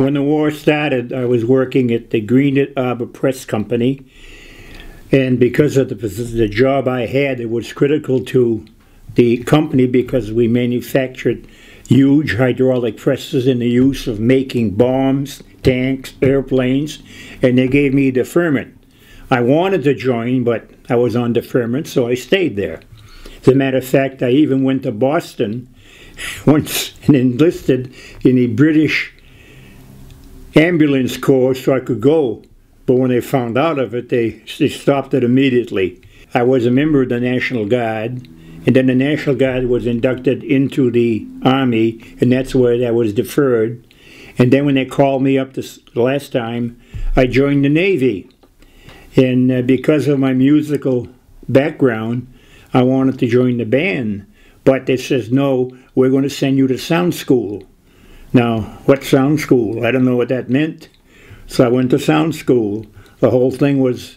When the war started, I was working at the Greenwood Arbor Press Company, and because of the job I had, it was critical to the company because we manufactured huge hydraulic presses in the use of making bombs, tanks, airplanes, and they gave me deferment. I wanted to join, but I was on deferment, so I stayed there. As a matter of fact, I even went to Boston once and enlisted in the British ambulance corps so I could go. But when they found out of it, they stopped it immediately. I was a member of the National Guard, and then the National Guard was inducted into the Army, and that's where that was deferred. And then when they called me up the last time, I joined the Navy. And because of my musical background, I wanted to join the band. But they says, no, we're going to send you to sound school. Now, what sound school? I don't know what that meant. So I went to sound school. The whole thing was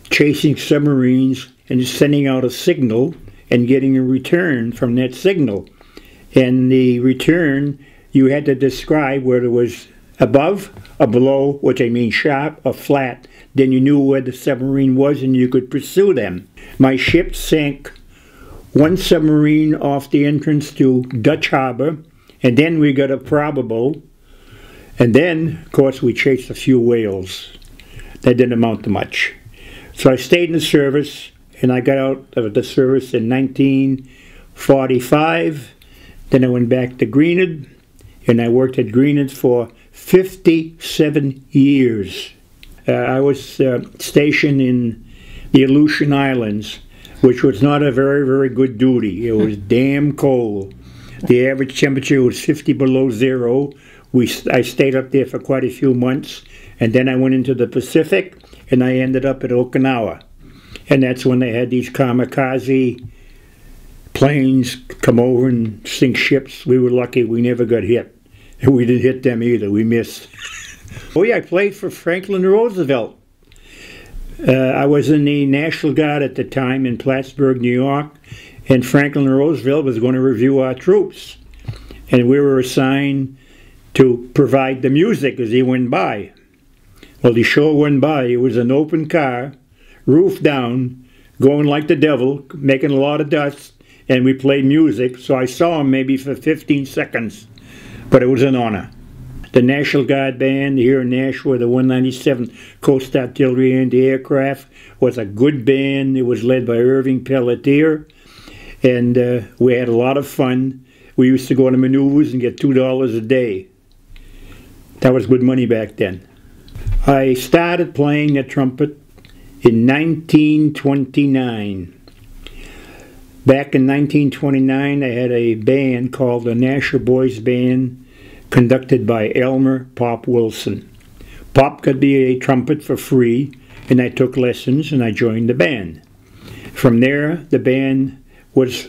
chasing submarines and sending out a signal and getting a return from that signal. And the return, you had to describe whether it was above or below, which I mean sharp or flat. Then you knew where the submarine was and you could pursue them. My ship sank one submarine off the entrance to Dutch Harbor, and then we got a probable, and then, of course, we chased a few whales. That didn't amount to much. So I stayed in the service, and I got out of the service in 1945. Then I went back to Greenwood, and I worked at Greenwood for 57 years. I was stationed in the Aleutian Islands, which was not a very, very good duty. It was damn cold. The average temperature was 50 below zero. I stayed up there for quite a few months, and then I went into the Pacific, and I ended up at Okinawa. And that's when they had these kamikaze planes come over and sink ships. We were lucky we never got hit. And we didn't hit them either. We missed. Oh yeah, I played for Franklin Roosevelt. I was in the National Guard at the time in Plattsburgh, New York, and Franklin Roosevelt was going to review our troops. And we were assigned to provide the music as he went by. Well, he sure went by. It was an open car, roof down, going like the devil, making a lot of dust, and we played music. So I saw him maybe for 15 seconds, but it was an honor. The National Guard Band here in Nashua, the 197th Coast Artillery Anti-Aircraft, was a good band. It was led by Irving Pelletier, and we had a lot of fun. We used to go to maneuvers and get $2 a day. That was good money back then. I started playing the trumpet in 1929. Back in 1929, I had a band called the Nashua Boys Band, conducted by Elmer Pop Wilson. Pop could be a trumpet for free, and I took lessons and I joined the band. From there, the band was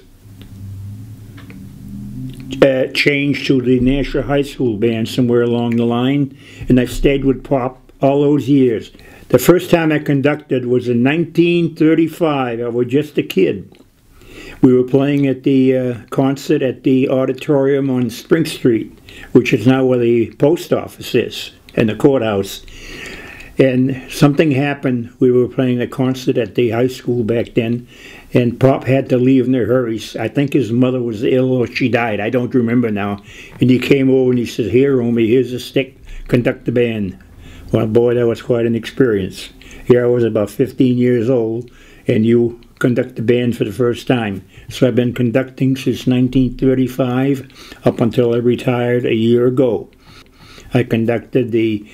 changed to the Nashua High School Band somewhere along the line, and I stayed with Pop all those years. The first time I conducted was in 1935. I was just a kid. We were playing at the concert at the auditorium on Spring Street, which is now where the post office is, and the courthouse. And something happened. We were playing a concert at the high school back then, and Pop had to leave in a hurry. I think his mother was ill or she died. I don't remember now. And he came over and he said, "Here, Romeo, here's a stick. Conduct the band." Well, boy, that was quite an experience. Here I was about 15 years old, and you conduct the band for the first time. So I've been conducting since 1935 up until I retired a year ago. I conducted the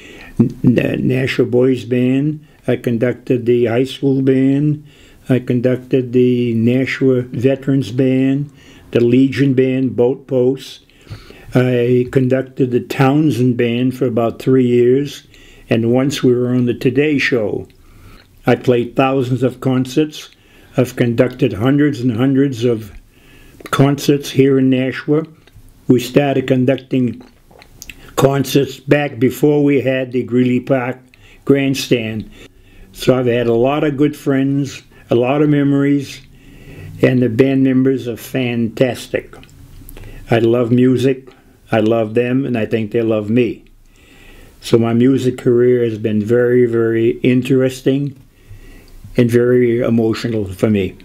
Nashua Boys Band. I conducted the high school band. I conducted the Nashua Veterans Band, the Legion Band, Boat Posts. I conducted the Townsend Band for about 3 years, and once we were on the Today Show. I played thousands of concerts. I've conducted hundreds and hundreds of concerts here in Nashua. We started conducting concerts back before we had the Greeley Park grandstand. So I've had a lot of good friends, a lot of memories, and the band members are fantastic. I love music, I love them, and I think they love me. So my music career has been very, very interesting and very emotional for me.